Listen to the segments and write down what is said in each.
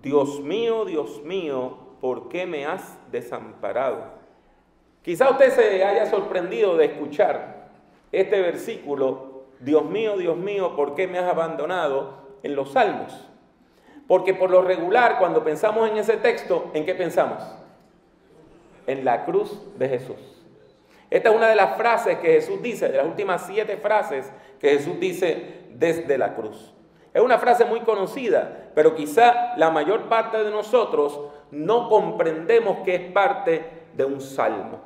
Dios mío, ¿por qué me has desamparado? Quizá usted se haya sorprendido de escuchar este versículo, Dios mío, ¿por qué me has abandonado?, en los Salmos. Porque por lo regular, cuando pensamos en ese texto, ¿en qué pensamos? En la cruz de Jesús. Esta es una de las frases que Jesús dice, de las últimas 7 frases que Jesús dice desde la cruz. Es una frase muy conocida, pero quizá la mayor parte de nosotros no comprendemos que es parte de un salmo.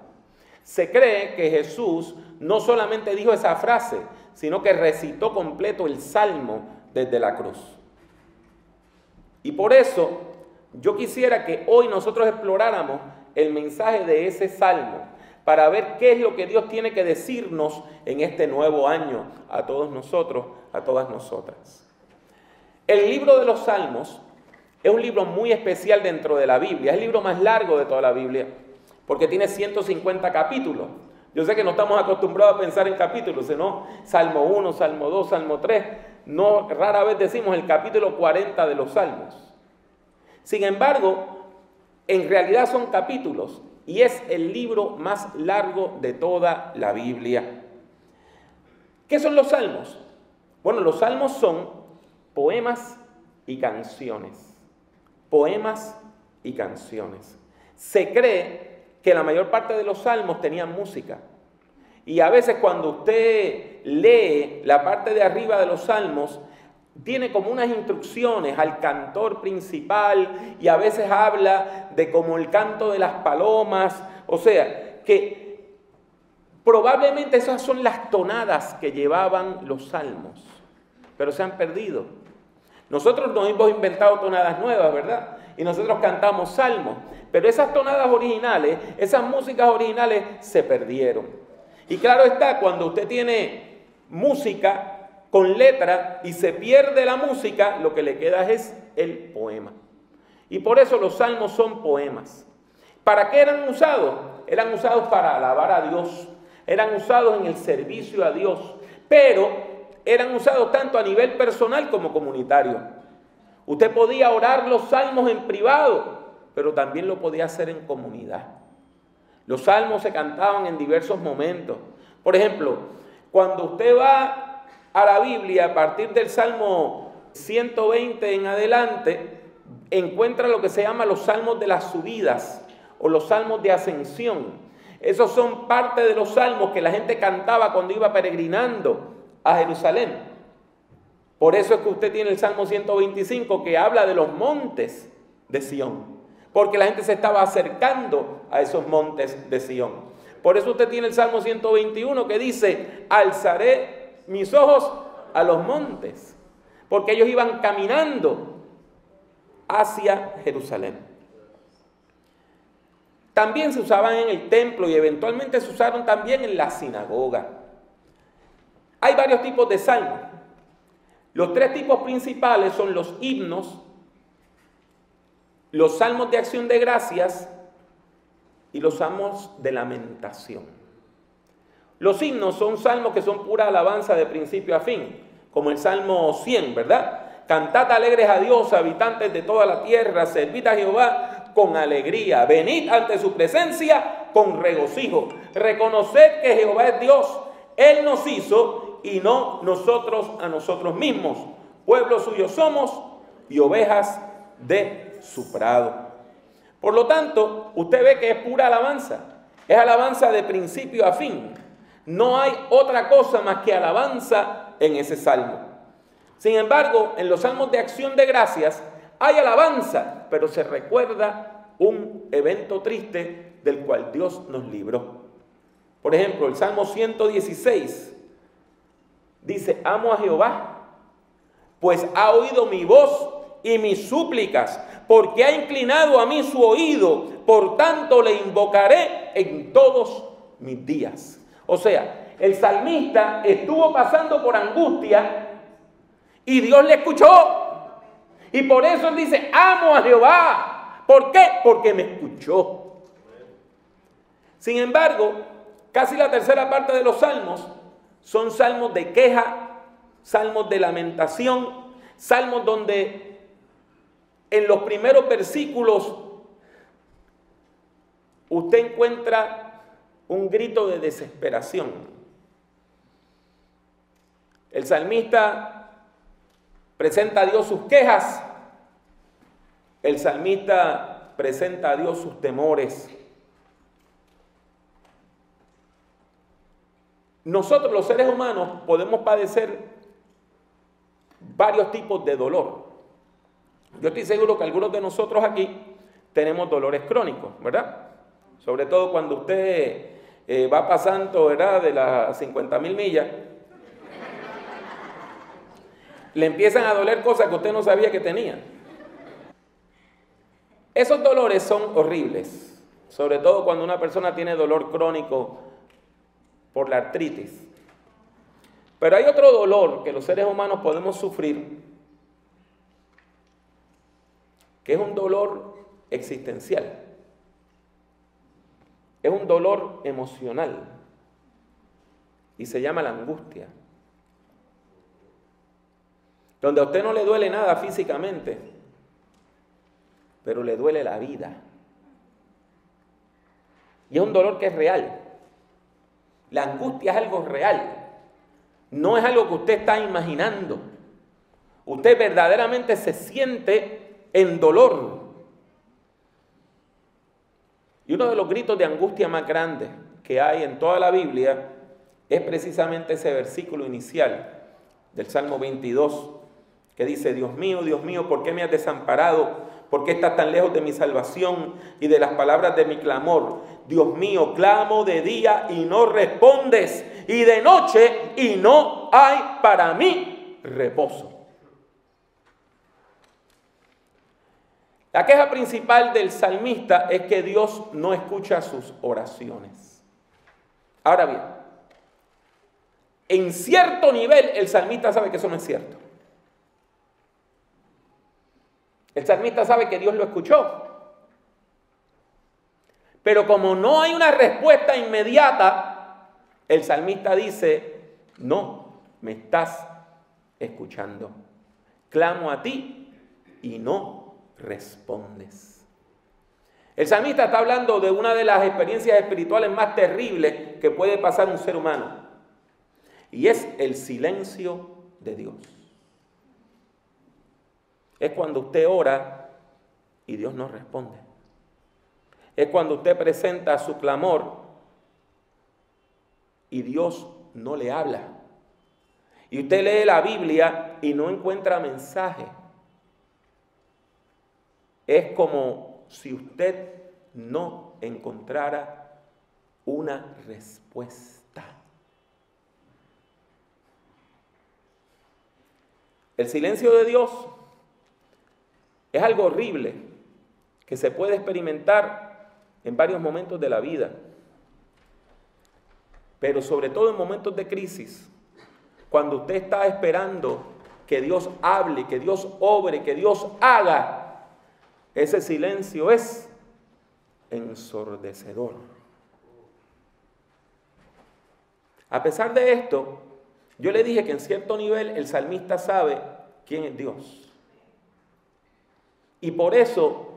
Se cree que Jesús no solamente dijo esa frase, sino que recitó completo el salmo desde la cruz. Y por eso yo quisiera que hoy nosotros exploráramos el mensaje de ese salmo, para ver qué es lo que Dios tiene que decirnos en este nuevo año a todos nosotros, a todas nosotras. El libro de los Salmos es un libro muy especial dentro de la Biblia, es el libro más largo de toda la Biblia, porque tiene 150 capítulos. Yo sé que no estamos acostumbrados a pensar en capítulos, sino Salmo 1, Salmo 2, Salmo 3, no, rara vez decimos el capítulo 40 de los Salmos. Sin embargo, en realidad son capítulos, y es el libro más largo de toda la Biblia. ¿Qué son los salmos? Bueno, los salmos son poemas y canciones. Poemas y canciones. Se cree que la mayor parte de los salmos tenían música. Y a veces cuando usted lee la parte de arriba de los salmos, tiene como unas instrucciones al cantor principal y a veces habla de como el canto de las palomas. O sea, que probablemente esas son las tonadas que llevaban los salmos, pero se han perdido. Nosotros nos hemos inventado tonadas nuevas, ¿verdad? Y nosotros cantamos salmos, pero esas tonadas originales, esas músicas originales se perdieron. Y claro está, cuando usted tiene música con letra y se pierde la música, lo que le queda es el poema. Y por eso los salmos son poemas. ¿Para qué eran usados? Eran usados para alabar a Dios, eran usados en el servicio a Dios, pero eran usados tanto a nivel personal como comunitario. Usted podía orar los salmos en privado, pero también lo podía hacer en comunidad. Los salmos se cantaban en diversos momentos. Por ejemplo, cuando usted va a la Biblia, a partir del Salmo 120 en adelante, encuentra lo que se llama los salmos de las subidas o los salmos de ascensión. Esos son parte de los salmos que la gente cantaba cuando iba peregrinando a Jerusalén. Por eso es que usted tiene el Salmo 125 que habla de los montes de Sión, porque la gente se estaba acercando a esos montes de Sión. Por eso usted tiene el Salmo 121 que dice, alzaré mis ojos a los montes, porque ellos iban caminando hacia Jerusalén. También se usaban en el templo y eventualmente se usaron también en la sinagoga. Hay varios tipos de salmos. Los 3 tipos principales son los himnos, los salmos de acción de gracias y los salmos de lamentación. Los himnos son salmos que son pura alabanza de principio a fin, como el Salmo 100, ¿verdad? Cantad alegres a Dios, habitantes de toda la tierra, servid a Jehová con alegría, venid ante su presencia con regocijo. Reconoced que Jehová es Dios, Él nos hizo y no nosotros a nosotros mismos. Pueblo suyo somos y ovejas de su prado. Por lo tanto, usted ve que es pura alabanza, es alabanza de principio a fin. No hay otra cosa más que alabanza en ese salmo. Sin embargo, en los salmos de acción de gracias hay alabanza, pero se recuerda un evento triste del cual Dios nos libró. Por ejemplo, el Salmo 116 dice, amo a Jehová, pues ha oído mi voz y mis súplicas, porque ha inclinado a mí su oído, por tanto le invocaré en todos mis días. O sea, el salmista estuvo pasando por angustia y Dios le escuchó. Y por eso él dice, amo a Jehová. ¿Por qué? Porque me escuchó. Sin embargo, casi la tercera parte de los salmos son salmos de queja, salmos de lamentación, salmos donde en los primeros versículos usted encuentra un grito de desesperación. El salmista presenta a Dios sus quejas. El salmista presenta a Dios sus temores. Nosotros los seres humanos podemos padecer varios tipos de dolor. Yo estoy seguro que algunos de nosotros aquí tenemos dolores crónicos, ¿verdad? Sobre todo cuando usted va pasando, ¿verdad?, de las 50.000 millas, le empiezan a doler cosas que usted no sabía que tenía. Esos dolores son horribles, sobre todo cuando una persona tiene dolor crónico por la artritis. Pero hay otro dolor que los seres humanos podemos sufrir, que es un dolor existencial. Es un dolor emocional y se llama la angustia. Donde a usted no le duele nada físicamente, pero le duele la vida. Y es un dolor que es real. La angustia es algo real. No es algo que usted está imaginando. Usted verdaderamente se siente en dolor. Y uno de los gritos de angustia más grandes que hay en toda la Biblia es precisamente ese versículo inicial del Salmo 22, que dice: Dios mío, ¿por qué me has desamparado? ¿Por qué estás tan lejos de mi salvación y de las palabras de mi clamor? Dios mío, clamo de día y no respondes, y de noche y no hay para mí reposo. La queja principal del salmista es que Dios no escucha sus oraciones. Ahora bien, en cierto nivel el salmista sabe que eso no es cierto. El salmista sabe que Dios lo escuchó. Pero como no hay una respuesta inmediata, el salmista dice: no me estás escuchando. Clamo a ti y no respondes. El salmista está hablando de una de las experiencias espirituales más terribles que puede pasar un ser humano, y es el silencio de Dios. Es cuando usted ora y Dios no responde. Es cuando usted presenta su clamor y Dios no le habla. Y usted lee la Biblia y no encuentra mensaje. Es como si usted no encontrara una respuesta. El silencio de Dios es algo horrible que se puede experimentar en varios momentos de la vida, pero sobre todo en momentos de crisis, cuando usted está esperando que Dios hable, que Dios obre, que Dios haga. Ese silencio es ensordecedor. A pesar de esto, yo le dije que en cierto nivel el salmista sabe quién es Dios. Y por eso,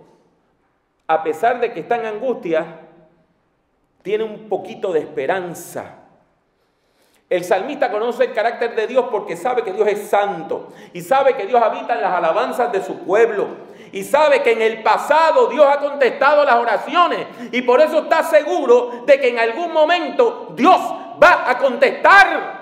a pesar de que está en angustia, tiene un poquito de esperanza. El salmista conoce el carácter de Dios porque sabe que Dios es santo y sabe que Dios habita en las alabanzas de su pueblo. Y sabe que en el pasado Dios ha contestado las oraciones y por eso está seguro de que en algún momento Dios va a contestar.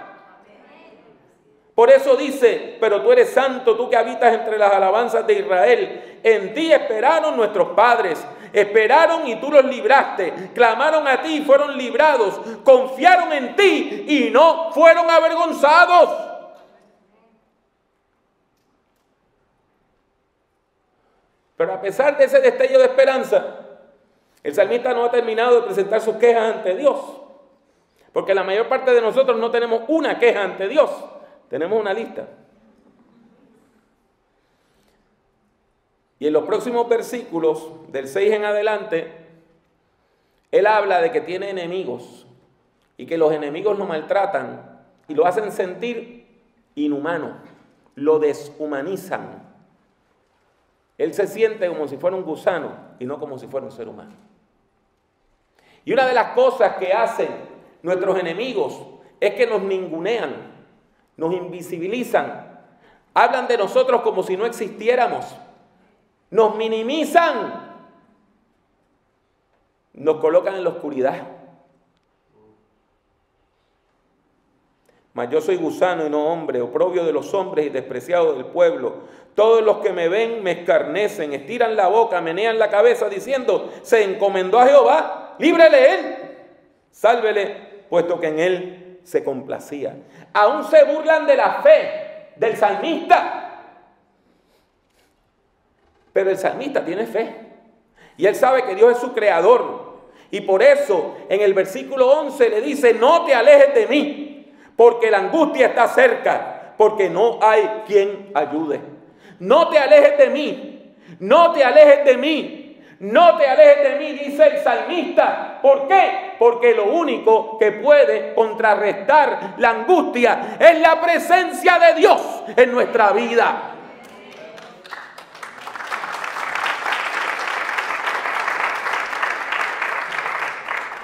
Por eso dice: pero tú eres santo, tú que habitas entre las alabanzas de Israel. En ti esperaron nuestros padres, esperaron y tú los libraste, clamaron a ti y fueron librados, confiaron en ti y no fueron avergonzados. Pero a pesar de ese destello de esperanza, el salmista no ha terminado de presentar sus quejas ante Dios. Porque la mayor parte de nosotros no tenemos una queja ante Dios, tenemos una lista. Y en los próximos versículos, del 6 en adelante, él habla de que tiene enemigos y que los enemigos lo maltratan y lo hacen sentir inhumano, lo deshumanizan. Él se siente como si fuera un gusano y no como si fuera un ser humano. Y una de las cosas que hacen nuestros enemigos es que nos ningunean, nos invisibilizan, hablan de nosotros como si no existiéramos, nos minimizan, nos colocan en la oscuridad. Mas yo soy gusano y no hombre, oprobio de los hombres y despreciado del pueblo. Todos los que me ven me escarnecen, estiran la boca, menean la cabeza diciendo, se encomendó a Jehová, líbrele él, sálvele, puesto que en él se complacía. Aún se burlan de la fe del salmista. Pero el salmista tiene fe. Y él sabe que Dios es su creador. Y por eso en el versículo 11 le dice, no te alejes de mí, porque la angustia está cerca, porque no hay quien ayude. No te alejes de mí, no te alejes de mí, no te alejes de mí, dice el salmista. ¿Por qué? Porque lo único que puede contrarrestar la angustia es la presencia de Dios en nuestra vida.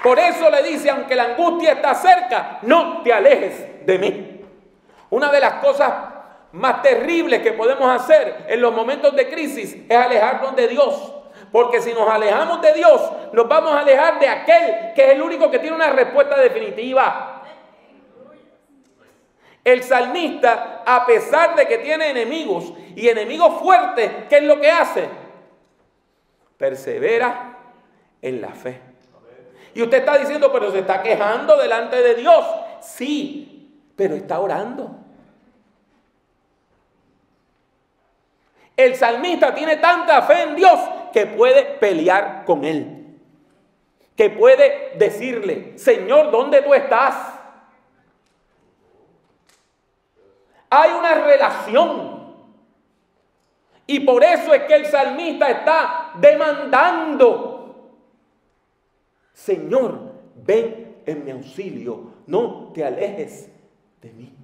Por eso le dice, aunque la angustia está cerca, no te alejes de mí. Una de las cosas más terribles que podemos hacer en los momentos de crisis es alejarnos de Dios. Porque si nos alejamos de Dios, nos vamos a alejar de aquel que es el único que tiene una respuesta definitiva. El salmista, a pesar de que tiene enemigos y enemigos fuertes, ¿qué es lo que hace? Persevera en la fe. Y usted está diciendo, pero se está quejando delante de Dios. Sí, pero está orando. El salmista tiene tanta fe en Dios que puede pelear con él. Que puede decirle, Señor, ¿dónde tú estás? Hay una relación. Y por eso es que el salmista está demandando, Señor, ven en mi auxilio, no te alejes de mí.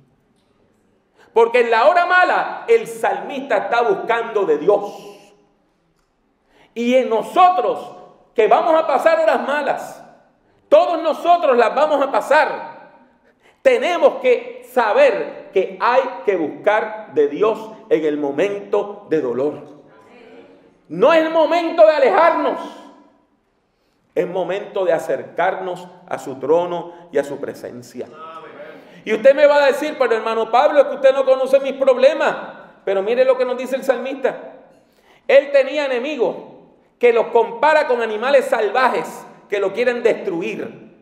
Porque en la hora mala el salmista está buscando de Dios. Y en nosotros que vamos a pasar horas malas, todos nosotros las vamos a pasar, tenemos que saber que hay que buscar de Dios en el momento de dolor. No es el momento de alejarnos. Es momento de acercarnos a su trono y a su presencia. Y usted me va a decir, pero hermano Pablo, es que usted no conoce mis problemas. Pero mire lo que nos dice el salmista. Él tenía enemigos que los compara con animales salvajes que lo quieren destruir.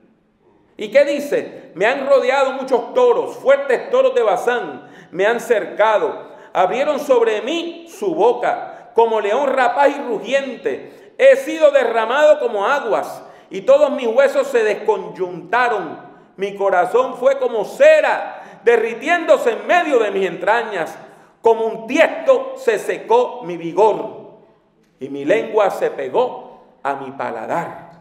¿Y qué dice? Me han rodeado muchos toros, fuertes toros de Basán, me han cercado. Abrieron sobre mí su boca, como león rapaz y rugiente. He sido derramado como aguas y todos mis huesos se desconyuntaron. Mi corazón fue como cera, derritiéndose en medio de mis entrañas. Como un tiesto se secó mi vigor y mi lengua se pegó a mi paladar.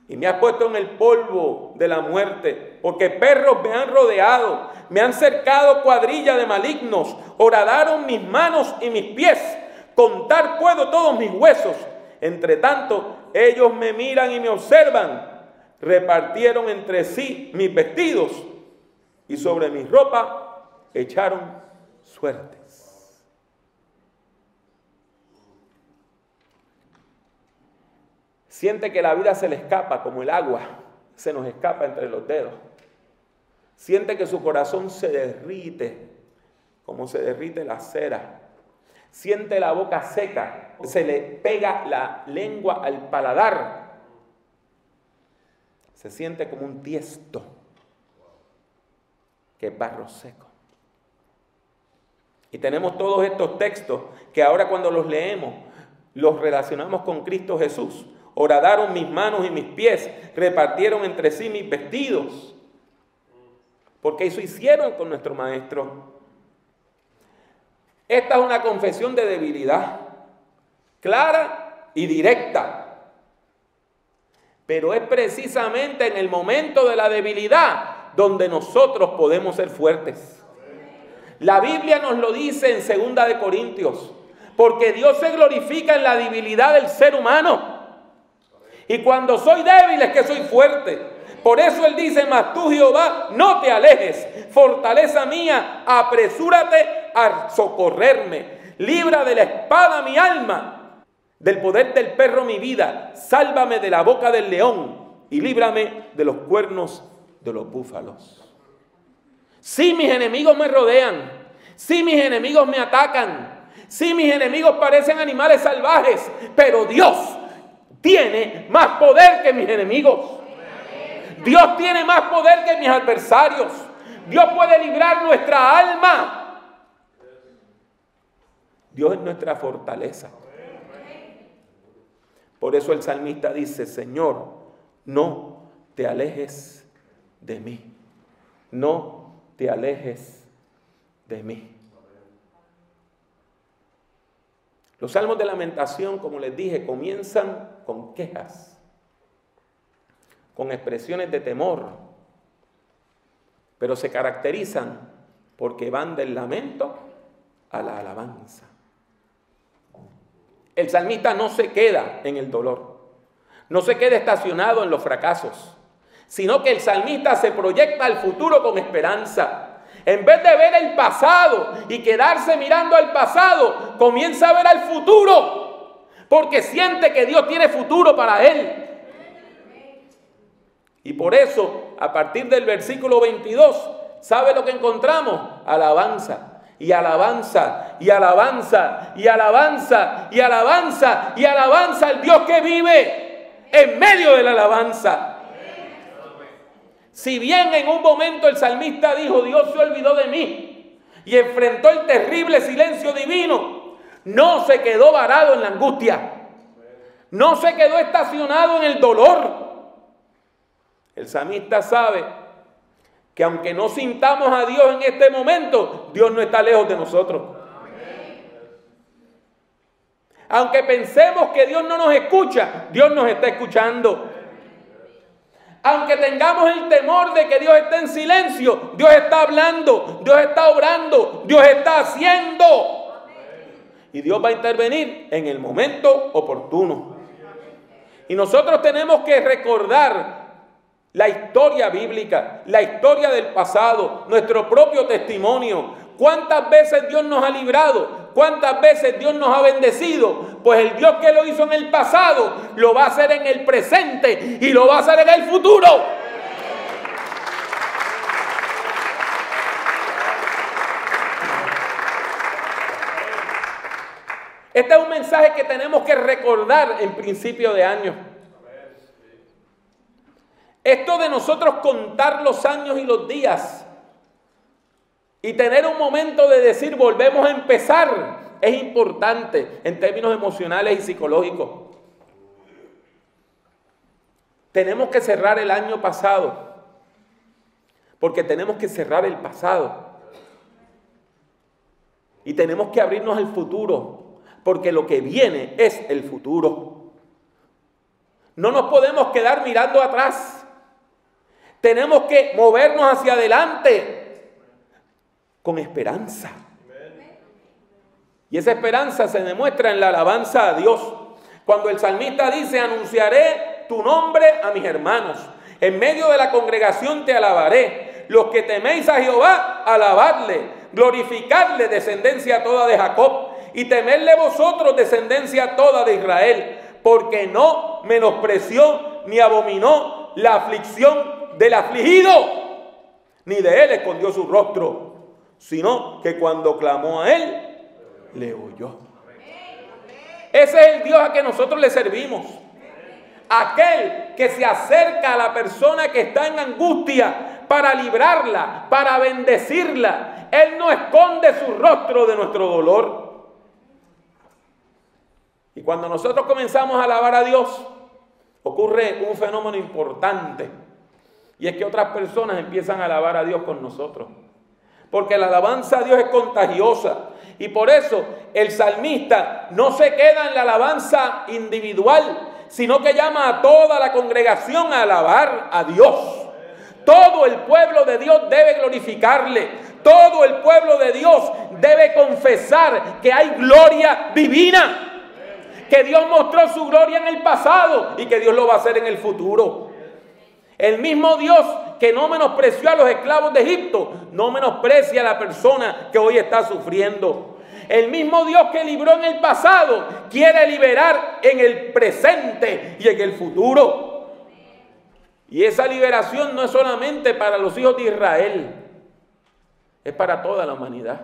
Y me has puesto en el polvo de la muerte, porque perros me han rodeado, me han cercado cuadrilla de malignos, horadaron mis manos y mis pies. Contar puedo todos mis huesos. Entre tanto, ellos me miran y me observan. Repartieron entre sí mis vestidos y sobre mi ropa echaron suertes. Siente que la vida se le escapa como el agua se nos escapa entre los dedos. Siente que su corazón se derrite como se derrite la cera. Siente la boca seca, se le pega la lengua al paladar. Se siente como un tiesto, que es barro seco. Y tenemos todos estos textos que ahora cuando los leemos, los relacionamos con Cristo Jesús. Horadaron mis manos y mis pies, repartieron entre sí mis vestidos. Porque eso hicieron con nuestro Maestro. Esta es una confesión de debilidad, clara y directa. Pero es precisamente en el momento de la debilidad donde nosotros podemos ser fuertes. La Biblia nos lo dice en 2 Corintios. porque Dios se glorifica en la debilidad del ser humano. Y cuando soy débil es que soy fuerte. Por eso Él dice: mas tú, Jehová, no te alejes, fortaleza mía, apresúrate a socorrerme. Libra de la espada mi alma, del poder del perro mi vida. Sálvame de la boca del león y líbrame de los cuernos de los búfalos. Si mis enemigos me rodean, si mis enemigos me atacan, si mis enemigos parecen animales salvajes, pero Dios tiene más poder que mis enemigos. Dios tiene más poder que mis adversarios. Dios puede librar nuestra alma. Dios es nuestra fortaleza. Por eso el salmista dice: Señor, no te alejes de mí. No te alejes de mí. Los salmos de lamentación, como les dije, comienzan con quejas, con expresiones de temor, pero se caracterizan porque van del lamento a la alabanza. El salmista no se queda en el dolor, no se queda estacionado en los fracasos, sino que el salmista se proyecta al futuro con esperanza. En vez de ver el pasado y quedarse mirando al pasado, comienza a ver al futuro, porque siente que Dios tiene futuro para él. Y por eso, a partir del versículo 22, ¿sabe lo que encontramos? Alabanza, y alabanza, y alabanza, y alabanza, y alabanza, y alabanza al Dios que vive en medio de la alabanza. Si bien en un momento el salmista dijo: Dios se olvidó de mí, y enfrentó el terrible silencio divino, no se quedó varado en la angustia, no se quedó estacionado en el dolor. El salmista sabe que aunque no sintamos a Dios en este momento, Dios no está lejos de nosotros. Aunque pensemos que Dios no nos escucha, Dios nos está escuchando. Aunque tengamos el temor de que Dios esté en silencio, Dios está hablando, Dios está obrando, Dios está haciendo. Y Dios va a intervenir en el momento oportuno. Y nosotros tenemos que recordar la historia bíblica, la historia del pasado, nuestro propio testimonio. ¿Cuántas veces Dios nos ha librado? ¿Cuántas veces Dios nos ha bendecido? Pues el Dios que lo hizo en el pasado, lo va a hacer en el presente y lo va a hacer en el futuro. Este es un mensaje que tenemos que recordar en principio de año. Esto de nosotros contar los años y los días y tener un momento de decir volvemos a empezar es importante en términos emocionales y psicológicos. Tenemos que cerrar el año pasado porque tenemos que cerrar el pasado y tenemos que abrirnos al futuro porque lo que viene es el futuro. No nos podemos quedar mirando atrás. Tenemos que movernos hacia adelante con esperanza. Y esa esperanza se demuestra en la alabanza a Dios. Cuando el salmista dice: anunciaré tu nombre a mis hermanos. En medio de la congregación te alabaré. Los que teméis a Jehová, alabadle. Glorificadle, descendencia toda de Jacob. Y temedle vosotros, descendencia toda de Israel. Porque no menospreció ni abominó la aflicción del afligido, ni de él escondió su rostro, sino que cuando clamó a él, le oyó. Ese es el Dios a que nosotros le servimos. Aquel que se acerca a la persona que está en angustia para librarla, para bendecirla. Él no esconde su rostro de nuestro dolor. Y cuando nosotros comenzamos a alabar a Dios, ocurre un fenómeno importante. Y es que otras personas empiezan a alabar a Dios con nosotros. Porque la alabanza a Dios es contagiosa. Y por eso el salmista no se queda en la alabanza individual, sino que llama a toda la congregación a alabar a Dios. Todo el pueblo de Dios debe glorificarle. Todo el pueblo de Dios debe confesar que hay gloria divina, que Dios mostró su gloria en el pasado y que Dios lo va a hacer en el futuro. El mismo Dios que no menospreció a los esclavos de Egipto, no menosprecia a la persona que hoy está sufriendo. El mismo Dios que libró en el pasado quiere liberar en el presente y en el futuro. Y esa liberación no es solamente para los hijos de Israel, es para toda la humanidad.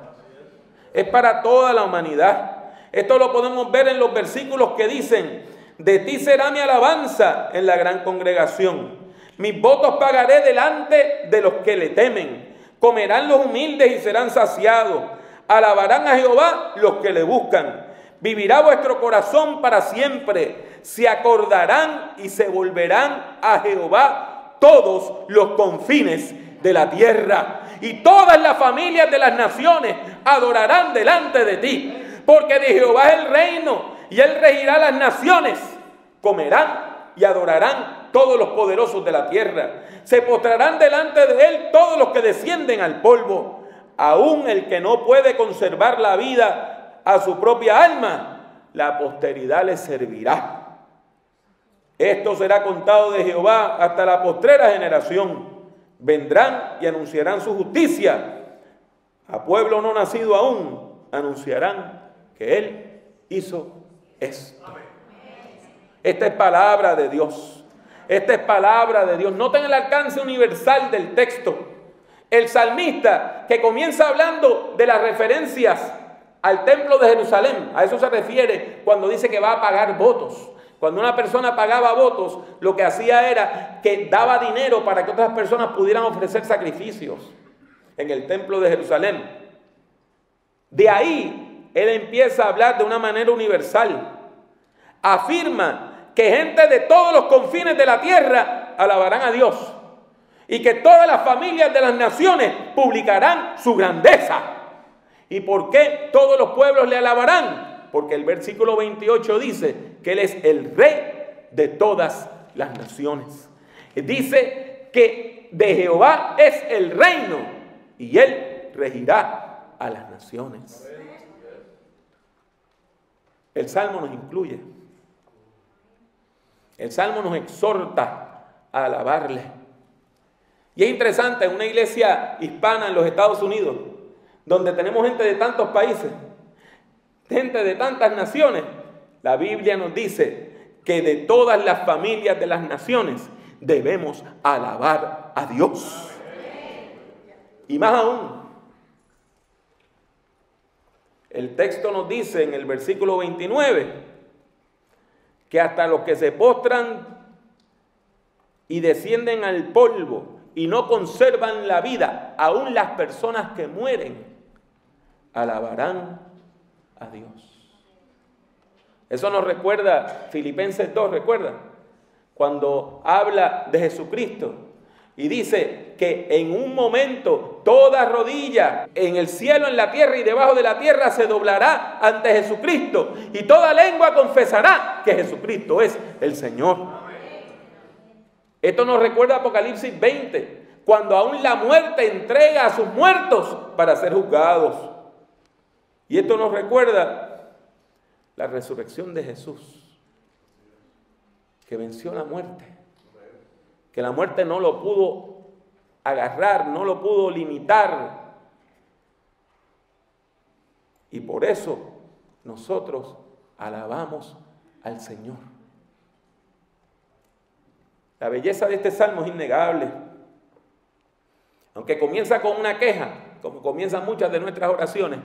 Es para toda la humanidad. Esto lo podemos ver en los versículos que dicen: de ti será mi alabanza en la gran congregación. Mis votos pagaré delante de los que le temen. Comerán los humildes y serán saciados. Alabarán a Jehová los que le buscan. Vivirá vuestro corazón para siempre. Se acordarán y se volverán a Jehová todos los confines de la tierra. Y todas las familias de las naciones adorarán delante de ti. Porque de Jehová es el reino y él regirá las naciones. Comerán y adorarán todos los poderosos de la tierra. Se postrarán delante de él todos los que descienden al polvo. Aún el que no puede conservar la vida a su propia alma, la posteridad le servirá. Esto será contado de Jehová hasta la postrera generación. Vendrán y anunciarán su justicia. A pueblo no nacido aún, anunciarán que él hizo esto. Esta es palabra de Dios. Esta es palabra de Dios. Noten el alcance universal del texto. El salmista, que comienza hablando de las referencias al templo de Jerusalén, a eso se refiere cuando dice que va a pagar votos. Cuando una persona pagaba votos, lo que hacía era que daba dinero para que otras personas pudieran ofrecer sacrificios en el templo de Jerusalén. De ahí, él empieza a hablar de una manera universal. Afirma que gente de todos los confines de la tierra alabarán a Dios. Y que todas las familias de las naciones publicarán su grandeza. ¿Y por qué todos los pueblos le alabarán? Porque el versículo 28 dice que él es el rey de todas las naciones. Dice que de Jehová es el reino y él regirá a las naciones. El Salmo nos incluye. El Salmo nos exhorta a alabarle. Y es interesante, en una iglesia hispana en los Estados Unidos, donde tenemos gente de tantos países, gente de tantas naciones, la Biblia nos dice que de todas las familias de las naciones debemos alabar a Dios. Y más aún, el texto nos dice en el versículo 29 que hasta los que se postran y descienden al polvo y no conservan la vida, aún las personas que mueren, alabarán a Dios. Eso nos recuerda Filipenses 2, ¿recuerda? Cuando habla de Jesucristo y dice que en un momento toda rodilla en el cielo, en la tierra y debajo de la tierra se doblará ante Jesucristo y toda lengua confesará que Jesucristo es el Señor. Esto nos recuerda Apocalipsis 20, cuando aún la muerte entrega a sus muertos para ser juzgados. Y esto nos recuerda la resurrección de Jesús, que venció la muerte, que la muerte no lo pudo agarrar, no lo pudo limitar. Y por eso nosotros alabamos al Señor. La belleza de este salmo es innegable. Aunque comienza con una queja, como comienzan muchas de nuestras oraciones,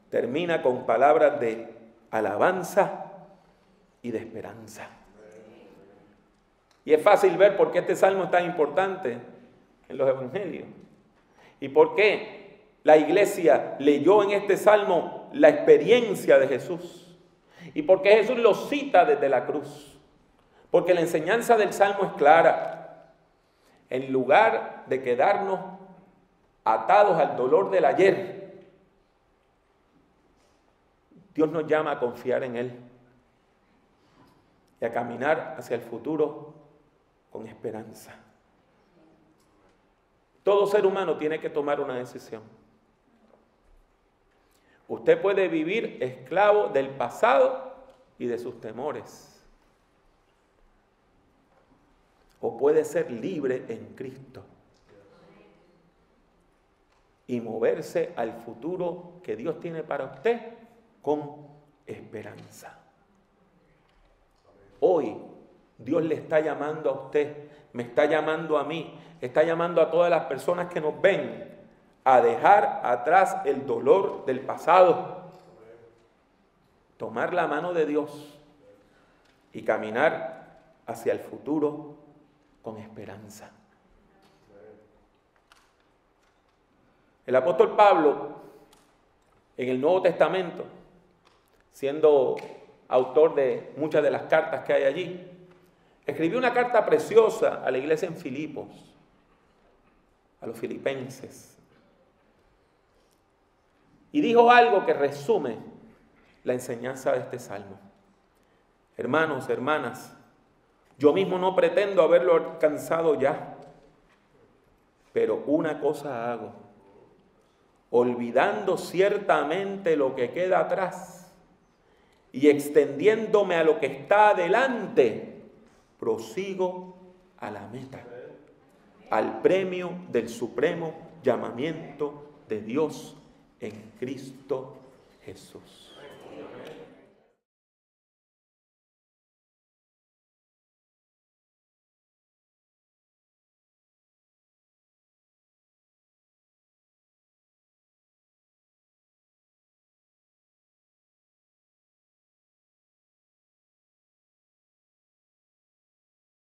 termina con palabras de alabanza y de esperanza. Y es fácil ver por qué este salmo es tan importante en los evangelios. Y por qué la iglesia leyó en este salmo la experiencia de Jesús. Y por qué Jesús lo cita desde la cruz. Porque la enseñanza del salmo es clara. En lugar de quedarnos atados al dolor del ayer, Dios nos llama a confiar en Él y a caminar hacia el futuro con esperanza. Todo ser humano tiene que tomar una decisión. Usted puede vivir esclavo del pasado y de sus temores. O puede ser libre en Cristo y moverse al futuro que Dios tiene para usted con esperanza. Hoy Dios le está llamando a usted, me está llamando a mí, está llamando a todas las personas que nos ven a dejar atrás el dolor del pasado, tomar la mano de Dios y caminar hacia el futuro con esperanza. El apóstol Pablo, en el Nuevo Testamento, siendo autor de muchas de las cartas que hay allí, escribió una carta preciosa a la iglesia en Filipos, a los filipenses, y dijo algo que resume la enseñanza de este salmo. Hermanos, hermanas, yo mismo no pretendo haberlo alcanzado ya, pero una cosa hago, olvidando ciertamente lo que queda atrás y extendiéndome a lo que está adelante, prosigo a la meta, al premio del supremo llamamiento de Dios en Cristo Jesús.